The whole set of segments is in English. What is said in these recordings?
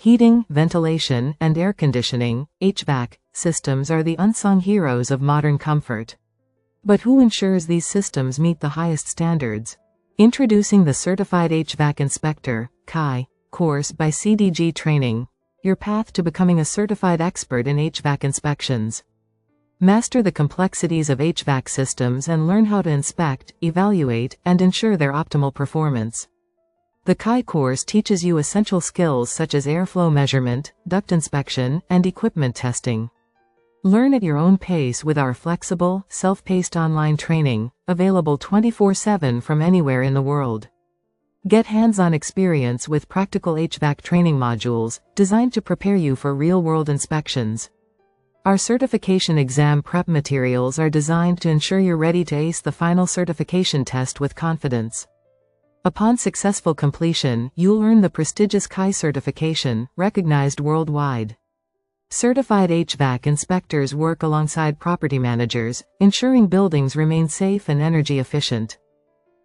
Heating, ventilation, and air conditioning, HVAC, systems are the unsung heroes of modern comfort. But who ensures these systems meet the highest standards? Introducing the Certified HVAC Inspector (CHI) course by CDG Training, your path to becoming a certified expert in HVAC inspections. Master the complexities of HVAC systems and learn how to inspect, evaluate, and ensure their optimal performance. The CHI course teaches you essential skills such as airflow measurement, duct inspection, and equipment testing. Learn at your own pace with our flexible, self-paced online training, available 24/7 from anywhere in the world. Get hands-on experience with practical HVAC training modules, designed to prepare you for real-world inspections. Our certification exam prep materials are designed to ensure you're ready to ace the final certification test with confidence. Upon successful completion, you'll earn the prestigious CHI certification, recognized worldwide. Certified HVAC inspectors work alongside property managers, ensuring buildings remain safe and energy efficient.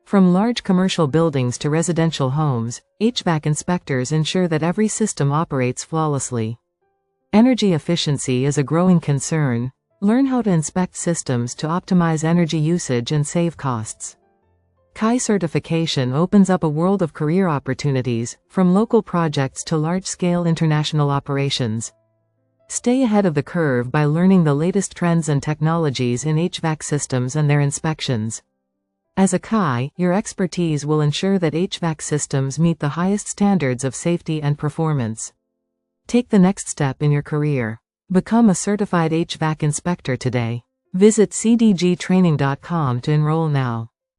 From large commercial buildings to residential homes, HVAC inspectors ensure that every system operates flawlessly. Energy efficiency is a growing concern. Learn how to inspect systems to optimize energy usage and save costs. CHI certification opens up a world of career opportunities, from local projects to large-scale international operations. Stay ahead of the curve by learning the latest trends and technologies in HVAC systems and their inspections. As a CHI, your expertise will ensure that HVAC systems meet the highest standards of safety and performance. Take the next step in your career. Become a certified HVAC inspector today. Visit cdgtraining.com to enroll now.